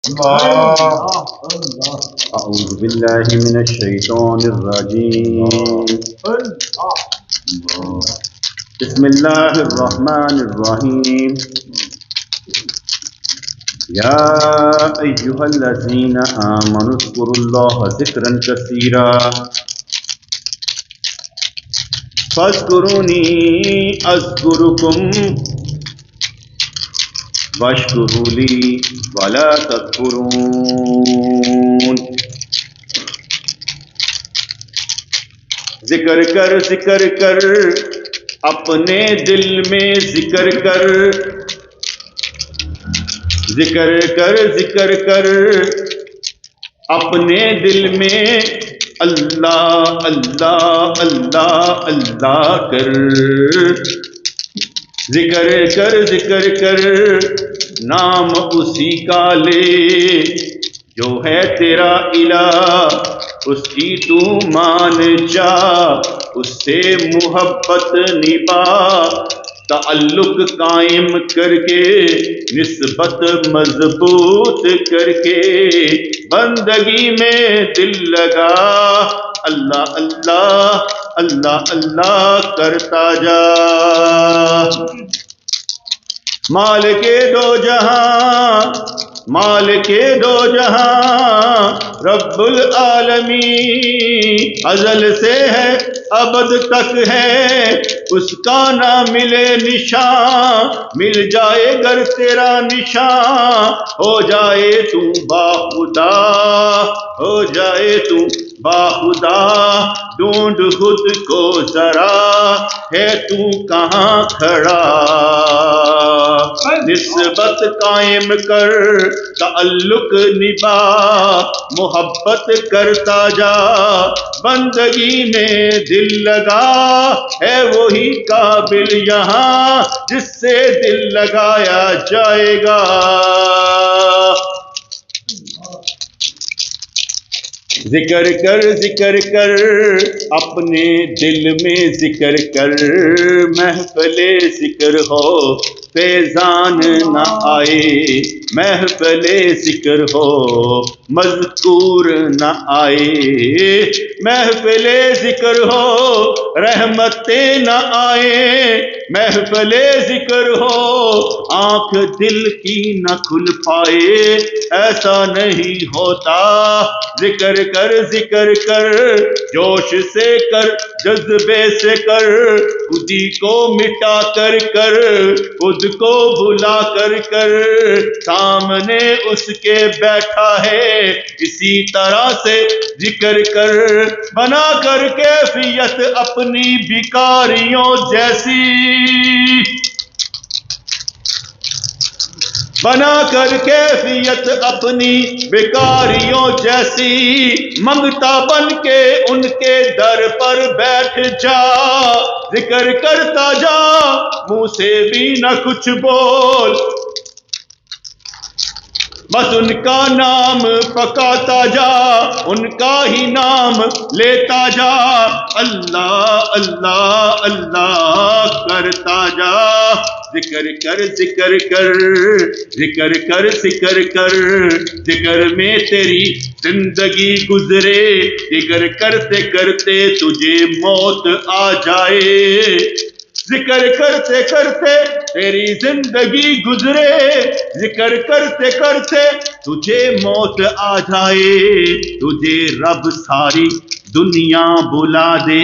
أعوذ بالله من الشيطان الرجيم. بسم الله الرحمن الرحيم. يا أيها الذين آمنوا اذكروا الله ذكرا كثيرا فاذكروني أذكركم واشکروا لی ولا تکفرون. ذکر کر اپنے دل میں ذکر کر اپنے دل میں اللہ اللہ اللہ اللہ کر. ذکر کر نام اسی کا لے جو ہے تیرا الہ، اس کی تو مان جا، اس سے محبت نبھا، تعلق قائم کر کے نسبت مضبوط کر کے بندگی میں دل لگا، اللہ اللہ اللہ اللہ کرتا جا. مالک دو جہاں رب العالمین، ازل سے ہے ابد تک ہے، اس کا نہ ملے نشان، مل جائے گر تیرا نشان، ہو جائے تو باخدا، ہو جائے تو باخدا. ڈھونڈ خود کو ذرا، ہے تو کہاں کھڑا، نسبت قائم کر، تعلق نبھا، محبت کرتا جا، بندگی میں دل لگا، ہے وہی قابل یہاں جس سے دل لگایا جائے گا. ذکر کر اپنے دل میں ذکر کر، محفل ذکر ہو فیضان نہ آئے، محفل ذکر ہو مذکور نہ آئے، محفل ذکر ہو رحمتیں نہ آئے، محفل ذکر ہو آنکھ دل کی نہ کھل پائے، ایسا نہیں ہوتا. ذکر کر جوش سے کر، جذبے سے کر، خودی کو مٹا کر خود کو بھلا کر سامنے اس کے بیٹھا ہے، اسی طرح سے ذکر کر، بنا کر کیفیت اپنی بھکاریوں جیسی، بنا کر کیفیت اپنی بیکاریوں جیسی، منگتا بن کے ان کے در پر بیٹھ جا، ذکر کرتا جا منہ سے بھی نہ کچھ بول، بس ان کا نام پکاتا جا، ان کا ہی نام لیتا جا، اللہ اللہ اللہ کرتا جا. ذکر کر ذکر میں تیری زندگی گزرے، ذکر کرتے کرتے تجھے موت آ جائے، ذکر کرتے تیری زندگی گزرے، ذکر کرتے تجھے موت آ جائے، تجھے رب ساری دنیا بلا دے،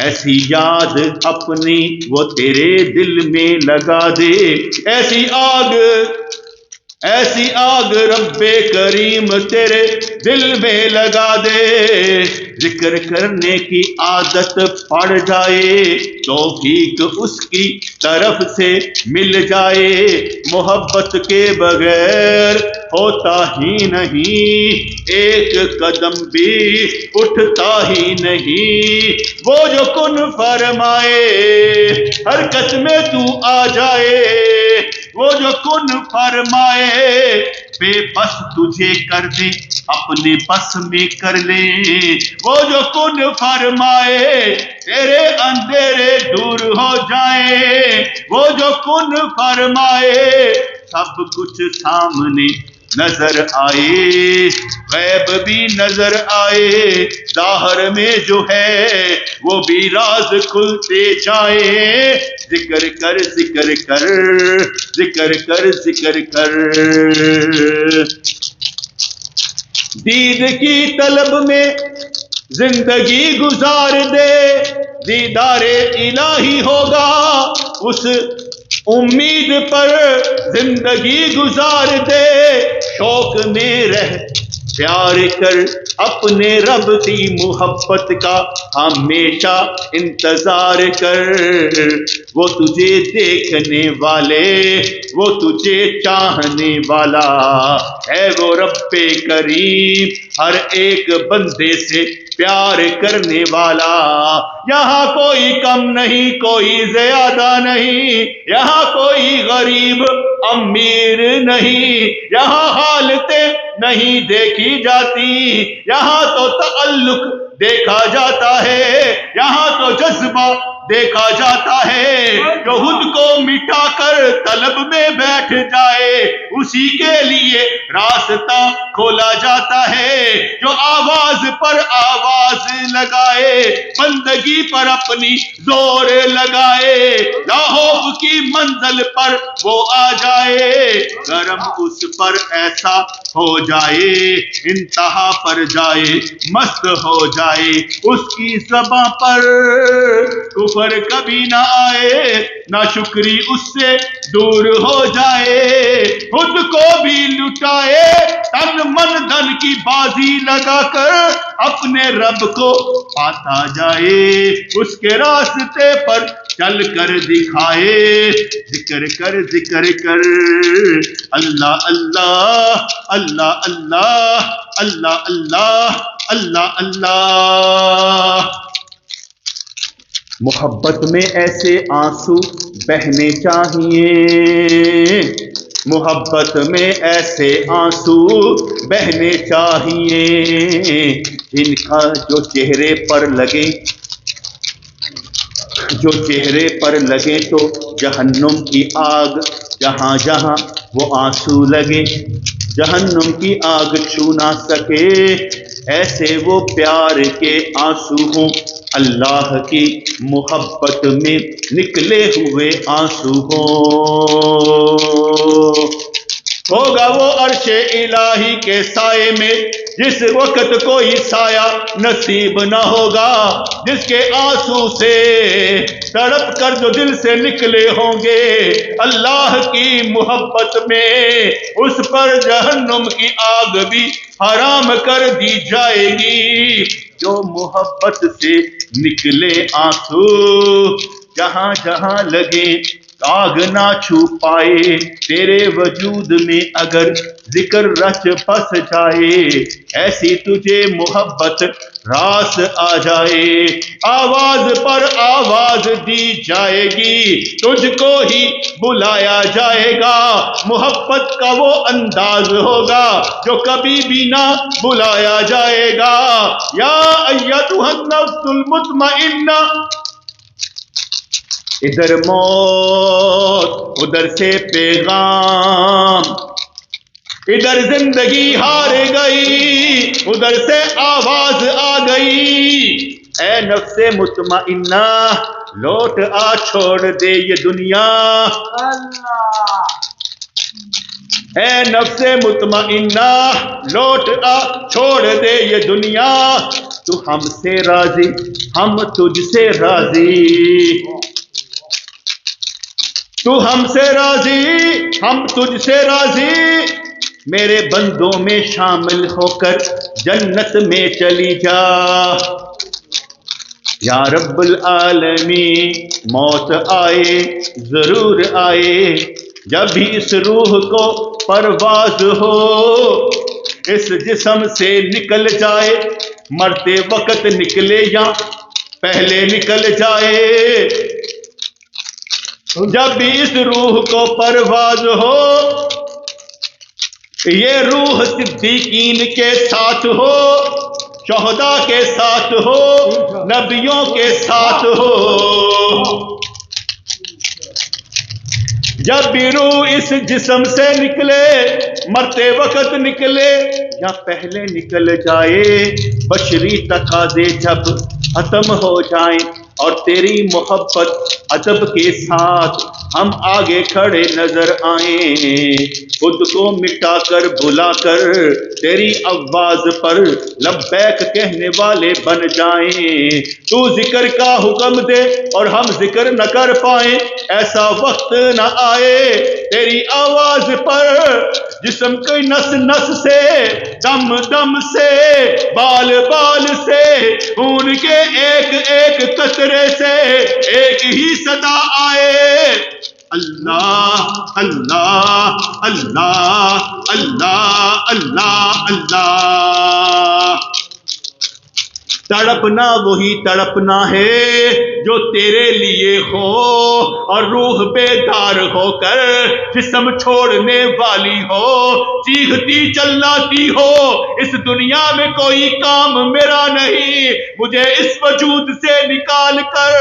ایسی یاد اپنی وہ تیرے دل میں لگا دے، ایسی آگ رب کریم تیرے دل میں لگا دے. ذکر کرنے کی عادت پڑ جائے، توفیق اس کی طرف سے مل جائے، محبت کے بغیر ہوتا ہی نہیں، ایک قدم بھی اٹھتا ہی نہیں. وہ جو کن فرمائے حرکت میں تو آ جائے، وہ جو کن فرمائے بے بس تجھے کر دے، اپنے بس میں کر لے، وہ جو کن فرمائے تیرے اندھیرے دور ہو جائیں، وہ جو کن فرمائے سب کچھ سامنے نظر آئے، غیب بھی نظر آئے، ظاہر میں جو ہے وہ بھی راز کھلتے جائے۔ ذکر کر ذکر کر ذکر کر ذکر کر، دید کی طلب میں زندگی گزار دے، دیدار الہی ہوگا اس امید پر زندگی گزار دے، شوق میں رہ پیار کر اپنے رب کی محبت کا ہمیشہ انتظار کر، وہ تجھے دیکھنے والے وہ تجھے چاہنے والا ہے، وہ رب کریم ہر ایک بندے سے پیار کرنے والا۔ یہاں کوئی کم نہیں کوئی زیادہ نہیں، یہاں کوئی غریب امیر نہیں، یہاں حالتیں نہیں دیکھی جاتی، یہاں تو تعلق دیکھا جاتا ہے، یہاں تو جذبہ دیکھا جاتا ہے، جو خود کو مٹا کر طلب میں بیٹھ جائے اسی کے لیے راستہ کھولا جاتا ہے، جو آواز پر آواز لگائے بندگی پر اپنی زور لگائے، لاہور کی منزل پر وہ آ جائے، کرم اس پر ایسا ہو جائے انتہا پر جائے، مست ہو جائے اس کی زباں پر کفر کبھی نہ آئے، نہ شکری اس سے دور ہو جائے، خود کو بھی لٹائے تن من دھن کی بازی لگا کر اپنے رب کو پاتا جائے، اس کے راستے پر چل کر دکھائے، ذکر کر ذکر کر، اللہ اللہ اللہ اللہ اللہ اللہ اللہ اللہ۔ محبت میں ایسے آنسو بہنے چاہیے، محبت میں ایسے آنسو بہنے چاہیے، جن کا جو چہرے پر لگے تو جہنم کی آگ، جہاں جہاں وہ آنسو لگے جہنم کی آگ چھو نہ سکے، ایسے وہ پیار کے آنسو ہوں، اللہ کی محبت میں نکلے ہوئے آنسو ہوں۔ ہوگا وہ عرش الہی کے سائے میں جس وقت کوئی سایہ نصیب نہ ہوگا، جس کے آنسو سے تڑپ کر جو دل سے نکلے ہوں گے اللہ کی محبت میں، اس پر جہنم کی آگ بھی حرام کر دی جائے گی۔ جو محبت سے نکلے آنسو جہاں جہاں لگے آگ نہ چھو پائے، تیرے وجود میں اگر ذکر رچ بس جائے، ایسی تجھے محبت راس آ جائے، آواز پر آواز دی جائے گی، تجھ کو ہی بلایا جائے گا، محبت کا وہ انداز ہوگا جو کبھی بھی نہ بلایا جائے گا۔ یا ایتھا النفس المطمئنہ، ادھر موت ادھر سے پیغام، ادھر زندگی ہار گئی ادھر سے آواز آ گئی، اے نفس مطمئنہ لوٹ آ چھوڑ دے یہ دنیا، اے نفس مطمئنہ لوٹ آ چھوڑ دے یہ دنیا، تو ہم سے راضی ہم تجھ سے راضی، تو ہم سے راضی ہم تجھ سے راضی، میرے بندوں میں شامل ہو کر جنت میں چلی جا۔ یا رب العالمین موت آئے ضرور آئے، جب بھی اس روح کو پرواز ہو، اس جسم سے نکل جائے، مرتے وقت نکلے یا پہلے نکل جائے، جب بھی اس روح کو پرواز ہو، یہ روح صدیقین کے ساتھ ہو، شہداء کے ساتھ ہو، نبیوں کے ساتھ ہو، جب بھی روح اس جسم سے نکلے، مرتے وقت نکلے یا پہلے نکل جائے، بشری تقاضے جب ختم ہو جائیں اور تیری محبت ادب کے ساتھ ہم آگے کھڑے نظر آئیں، خود کو مٹا کر بلا کر تیری آواز پر لبیک کہنے والے بن جائیں، تو ذکر کا حکم دے اور ہم ذکر نہ کر پائیں، ایسا وقت نہ آئے تیری آواز پر جسم کی نس نس سے، دم دم سے، بال بال سے، خون کے ایک ایک قطرے سے ایک ہی صدا آئے، اللہ اللہ اللہ اللہ اللہ اللہ۔ تڑپنا وہی تڑپنا ہے جو تیرے لیے ہو، اور روح بیدار ہو کر جسم چھوڑنے والی ہو، چیختی چلاتی ہو اس دنیا میں کوئی کام میرا نہیں، مجھے اس وجود سے نکال کر،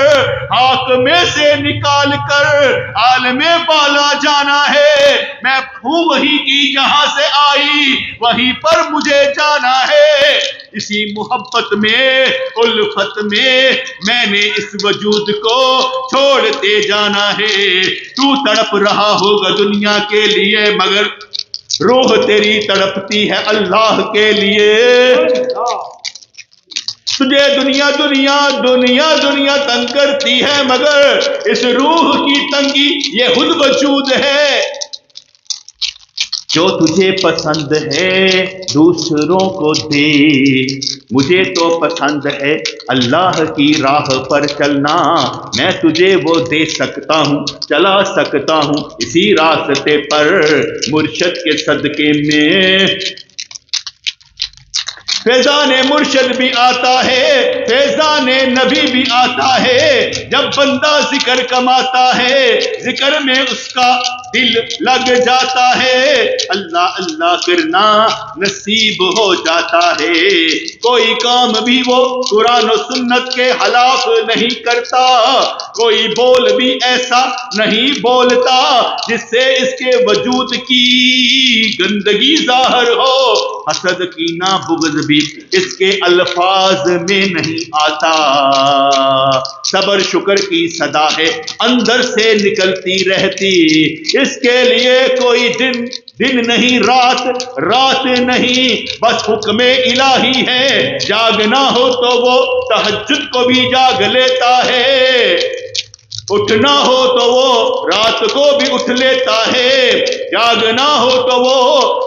خاک میں سے نکال کر عالم بالا جانا ہے، میں ہوں وہی کی جہاں سے آئی، وہیں پر مجھے جانا ہے، اسی محبت میں الفت میں نے اس وجود کو چھوڑتے جانا ہے۔ تو تڑپ رہا ہوگا دنیا کے لیے، مگر روح تیری تڑپتی ہے اللہ کے لیے۔ تجھے دنیا دنیا دنیا دنیا تنگ کرتی ہے، مگر اس روح کی تنگی یہ خود وجود ہے۔ جو تجھے پسند ہے دوسروں کو دے، مجھے تو پسند ہے اللہ کی راہ پر چلنا، میں تجھے وہ دے سکتا ہوں، چلا سکتا ہوں اسی راستے پر مرشد کے صدقے میں۔ فیضان مرشد بھی آتا ہے، فیضان نبی بھی آتا ہے، جب بندہ ذکر کماتا ہے، ذکر میں اس کا دل لگ جاتا ہے، اللہ اللہ کرنا نصیب ہو جاتا ہے، کوئی کام بھی وہ قرآن و سنت کے خلاف نہیں کرتا، کوئی بول بھی ایسا نہیں بولتا جس سے اس کے وجود کی گندگی ظاہر ہو، حسد کینہ بغض بھی اس کے الفاظ میں نہیں آتا، صبر شکر کی صدا ہے اندر سے نکلتی رہتی، اس کے لیے کوئی دن نہیں، رات نہیں، بس حکم الہی ہے، جاگنا ہو تو وہ تہجد کو بھی جاگ لیتا ہے، اٹھنا ہو تو وہ رات کو بھی اٹھ لیتا ہے، جاگنا ہو تو وہ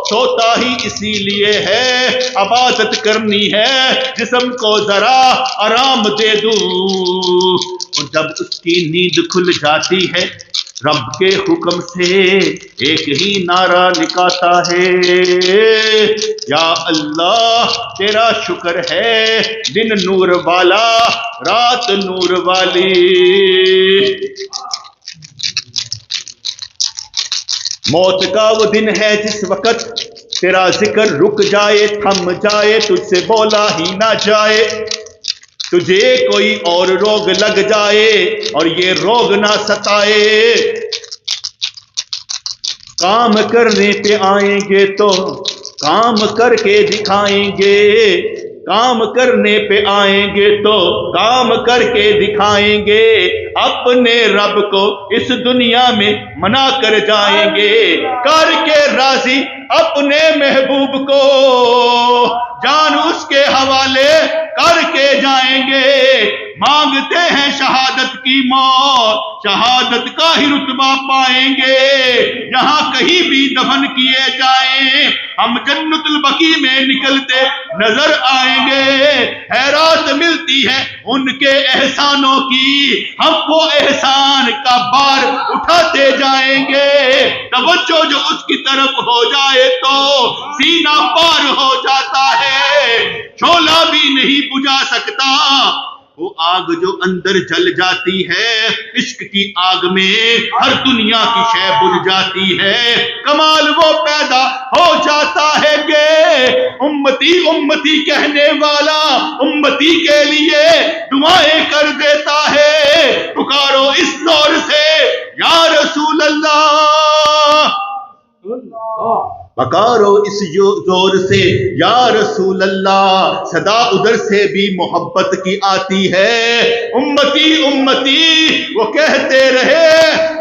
سوتا ہی اسی لیے ہے، عبادت کرنی ہے جسم کو ذرا آرام دے دوں، اور جب اس کی نیند کھل جاتی ہے رب کے حکم سے ایک ہی نعرہ نکالتا ہے، یا اللہ تیرا شکر ہے، دن نور والا رات نور والی۔ موت کا وہ دن ہے جس وقت تیرا ذکر رک جائے، تھم جائے، تجھ سے بولا ہی نہ جائے، تجھے کوئی اور روگ لگ جائے اور یہ روگ نہ ستائے، کام کرنے پہ آئیں گے تو کام کر کے دکھائیں گے، کام کرنے پہ آئیں گے تو کام کر کے دکھائیں گے، اپنے رب کو اس دنیا میں منا کر جائیں گے، کر کے راضی اپنے محبوب کو جان اس کے حوالے کر کے جائیں گے، مانگتے ہیں شہادت کی موت، شہادت کا ہی رتبہ پائیں گے، جہاں کہیں بھی دفن کیے جائیں ہم جنت البقیع میں نکلتے نظر آئیں گے، حیرات ملتی ہے ان کے احسانوں کی، ہم وہ احسان کا بار اٹھاتے جائیں گے، توجہ جو اس کی طرف ہو جائے تو سینہ پار ہو جاتا ہے، شعلہ بھی نہیں بجھا سکتا، وہ آگ جو اندر جل جاتی ہے، عشق کی آگ میں ہر دنیا کی شے بجھ جاتی ہے، کمال وہ پیدا ہو جاتا ہے کہ امتی امتی کہنے والا امتی کے لیے دعائیں کر دیتا ہے، پکارو اس زور سے یا رسول اللہ۔ پکارو اس زور سے یا رسول اللہ، صدا ادھر سے بھی محبت کی آتی ہے، امتی امتی وہ کہتے رہے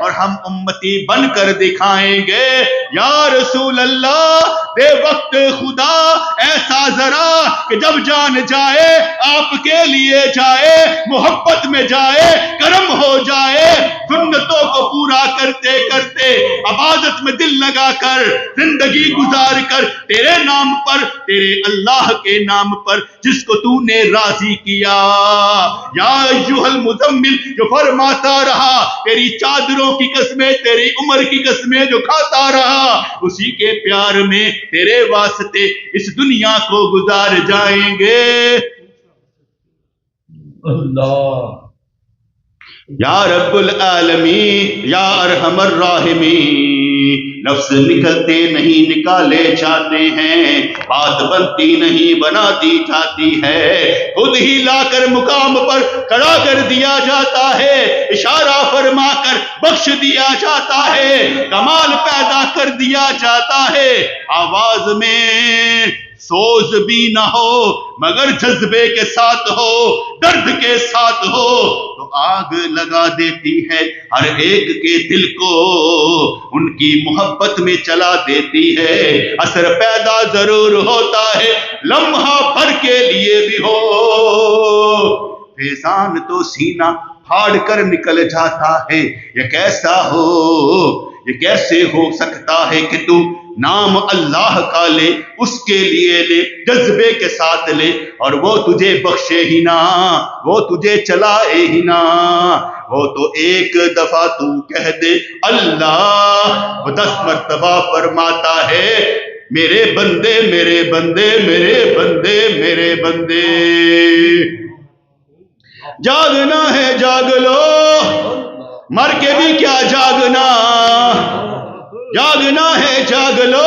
اور ہم امتی بن کر دکھائیں گے، یا رسول اللہ دے وقت خدا ایسا ذرا کہ جب جان جائے آپ کے لیے جائے، محبت میں جائے، کرم ہو جائے، سنتوں کو پورا کرتے کرتے عبادت میں دل لگا کر زندگی گزار کر تیرے نام پر، تیرے اللہ کے نام پر جس کو تو نے راضی کیا، یا ایھا المزمل جو فرماتا رہا تیری چادروں کی قسمیں، تیری عمر کی قسمیں جو کھاتا رہا، اسی کے پیار میں تیرے واسطے اس دنیا کو گزار جائیں گے۔ اللہ یا رب العالمین یا ارحم الراحمین، لفظ نکلتے نہیں نکالے جاتے ہیں، بات بنتی نہیں بنا دی جاتی ہے، خود ہی لا کر مقام پر کھڑا کر دیا جاتا ہے، اشارہ فرما کر بخش دیا جاتا ہے، کمال پیدا کر دیا جاتا ہے، آواز میں سوز بھی نہ ہو مگر جذبے کے ساتھ ہو، درد کے ساتھ ہو تو آگ لگا دیتی ہے ہر ایک کے دل کو، ان کی محبت میں چلا دیتی ہے، اثر پیدا ضرور ہوتا ہے لمحہ بھر کے لیے بھی ہو، فیضان تو سینہ پھاڑ کر نکل جاتا ہے، یہ کیسا ہو، یہ کیسے ہو سکتا ہے کہ تو نام اللہ کا لے، اس کے لیے لے، جذبے کے ساتھ لے، اور وہ تجھے بخشے ہی نہ، وہ تجھے چلائے ہی نہ، وہ تو ایک دفعہ تو کہہ دے اللہ، وہ 10 مرتبہ فرماتا ہے میرے بندے میرے بندے میرے بندے میرے بندے، جاگنا ہے جاگ لو، مر کے بھی کیا جاگنا، جاگنا ہے جاگ لو،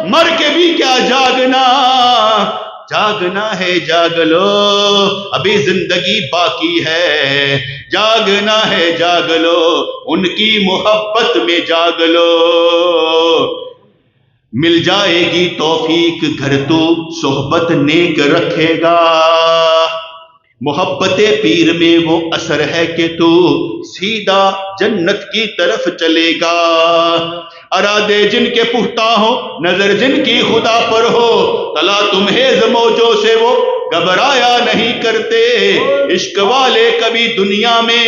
مر کے بھی کیا جاگنا، جاگنا ہے جاگ لو، ابھی زندگی باقی ہے، جاگنا ہے جاگ لو، ان کی محبت میں جاگ لو، مل جائے گی توفیق گھر تو صحبت نیک رکھے گا، محبت پیر میں وہ اثر ہے کہ تو سیدھا جنت کی طرف چلے گا، ارادے جن کے پختہ ہو، نظر جن کی خدا پر ہو، تلا تمہیں موجوں سے وہ گھبرایا نہیں کرتے، عشق والے کبھی دنیا میں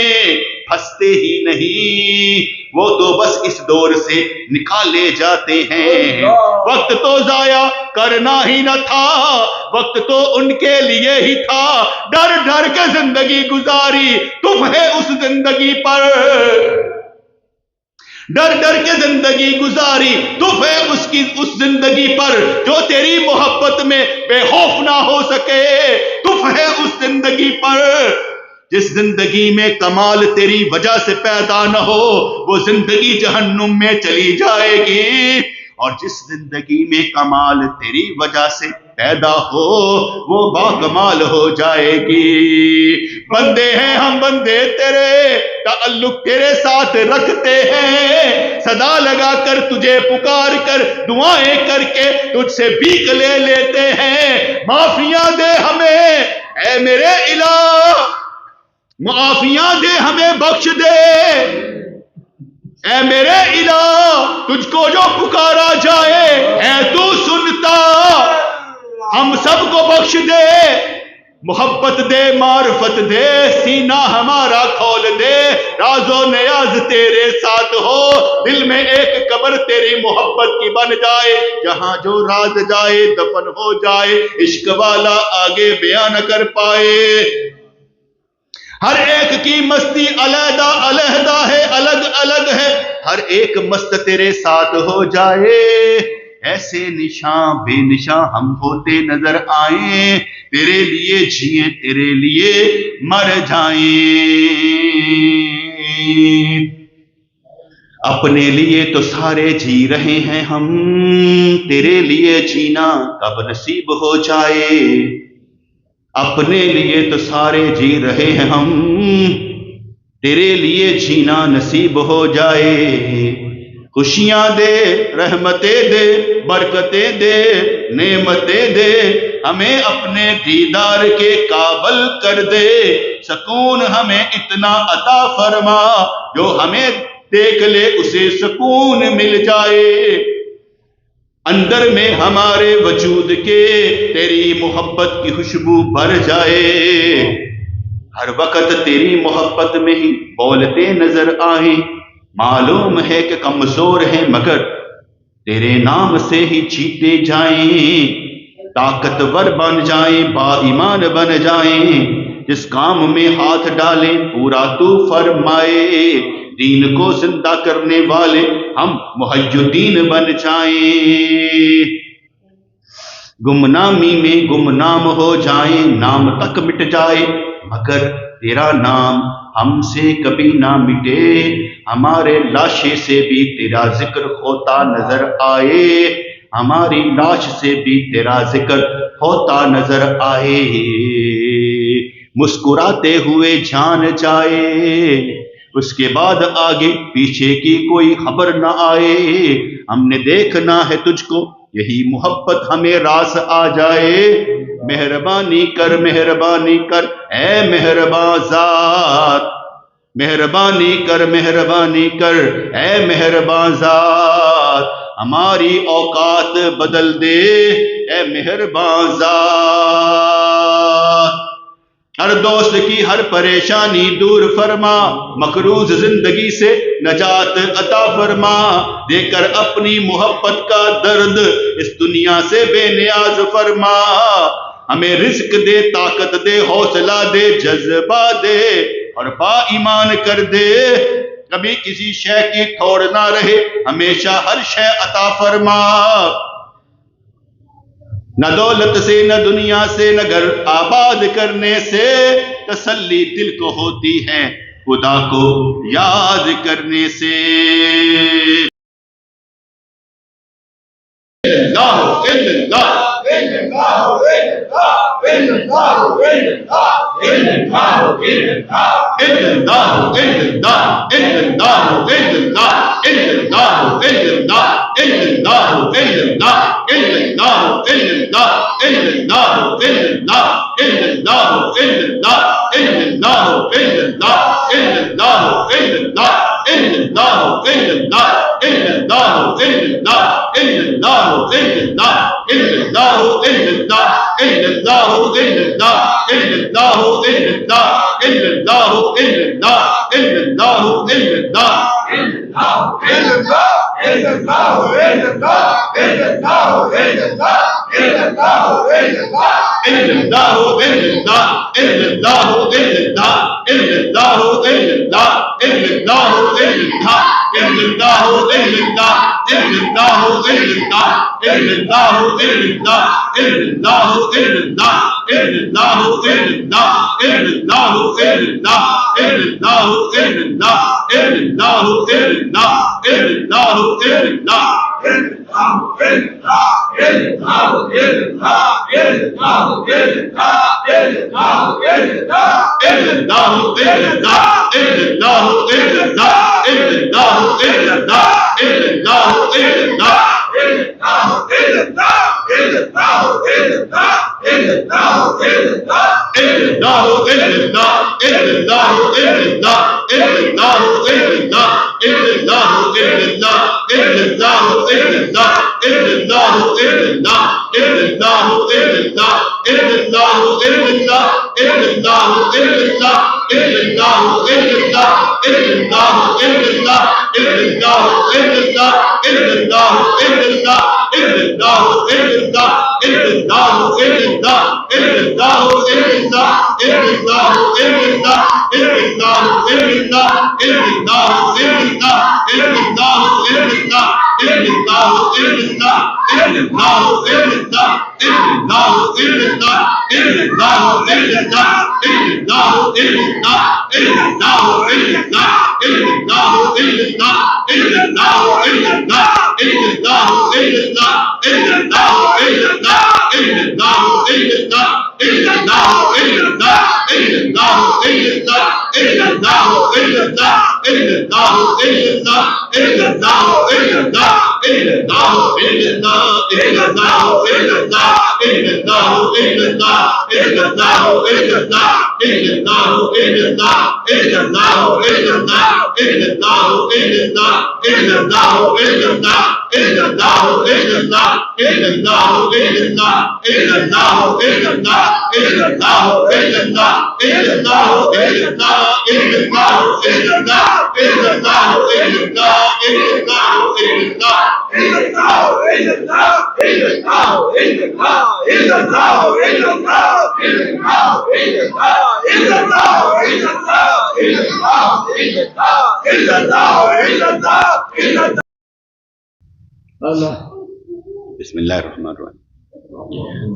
پھنستے ہی نہیں، وہ تو بس اس دور سے نکالے جاتے ہیں، وقت تو ضائع کرنا ہی نہ تھا، وقت تو ان کے لیے ہی تھا، ڈر ڈر کے زندگی گزاری تم ہے اس زندگی پر، ڈر ڈر کے زندگی گزاری تم ہے اس زندگی پر، جو تیری محبت میں بے خوف نہ ہو سکے، تم ہے اس زندگی پر، جس زندگی میں کمال تیری وجہ سے پیدا نہ ہو، وہ زندگی جہنم میں چلی جائے گی، اور جس زندگی میں کمال تیری وجہ سے پیدا ہو وہ با کمال ہو جائے گی، بندے ہیں ہم بندے تیرے، تعلق تیرے ساتھ رکھتے ہیں، صدا لگا کر تجھے پکار کر دعائیں کر کے تجھ سے بھیک لے لیتے ہیں، معافیاں دے ہمیں اے میرے الہ، معافیاں دے ہمیں بخش دے اے میرے الہ، تجھ کو جو پکارا جائے اے تو سنتا، ہم سب کو بخش دے، محبت دے معرفت دے، سینہ ہمارا کھول دے، راز و نیاز تیرے ساتھ ہو، دل میں ایک قبر تیری محبت کی بن جائے، جہاں جو راز جائے دفن ہو جائے، عشق والا آگے بیان نہ کر پائے، ہر ایک کی مستی علیحدہ علیحدہ ہے، الگ الگ ہے، ہر ایک مست تیرے ساتھ ہو جائے، ایسے نشاں بے نشاں ہم ہوتے نظر آئیں، تیرے لیے جیے تیرے لیے مر جائیں، اپنے لیے تو سارے جی رہے ہیں ہم، تیرے لیے جینا کب نصیب ہو جائے، اپنے لیے تو سارے جی رہے ہیں ہم، تیرے لیے جینا نصیب ہو جائے، خوشیاں دے، رحمتیں دے، برکتیں دے، نعمتیں دے، ہمیں اپنے دیدار کے قابل کر دے، سکون ہمیں اتنا عطا فرما جو ہمیں دیکھ لے اسے سکون مل جائے، اندر میں ہمارے وجود کے تیری محبت کی خوشبو بھر جائے، ہر وقت تیری محبت میں ہی بولتے نظر آئیں، معلوم ہے کہ کمزور ہیں مگر تیرے نام سے ہی جیتے جائیں، طاقتور بن جائیں، با ایمان بن جائیں، جس کام میں ہاتھ ڈالیں پورا تو فرمائے، دین کو زندہ کرنے والے ہم محی الدین بن جائیں، گمنامی میں گمنام ہو جائیں، نام تک مٹ جائے مگر تیرا نام ہم سے کبھی نہ مٹے، ہمارے لاشے سے بھی تیرا ذکر ہوتا نظر آئے، ہماری لاش سے بھی تیرا ذکر ہوتا نظر آئے، مسکراتے ہوئے جان جائے، اس کے بعد آگے پیچھے کی کوئی خبر نہ آئے، ہم نے دیکھنا ہے تجھ کو یہی محبت ہمیں راس آ جائے، مہربانی کر مہربانی کر اے مہرباں ذات، مہربانی کر مہربانی کر اے مہرباں ذات، ہماری اوقات بدل دے اے مہرباں ذات، ہر دوست کی ہر پریشانی دور فرما، مقروض زندگی سے نجات عطا فرما، دے کر اپنی محبت کا درد اس دنیا سے بے نیاز فرما، ہمیں رزق دے، طاقت دے، حوصلہ دے، جذبہ دے اور با ایمان کر دے، کبھی کسی شے کی ٹھوڑ نہ رہے، ہمیشہ ہر شے عطا فرما، نہ دولت سے نہ دنیا سے نہ گھر آباد کرنے سے تسلی دل کو ہوتی ہے خدا کو یاد کرنے سے، بسم الله الرحمن الرحيم.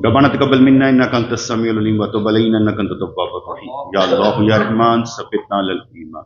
ربنا تقبل منا انك انت السميع العليم وتب علينا انك انت التواب الرحيم. يا الله يا رحمن ثبتنا على الايمان.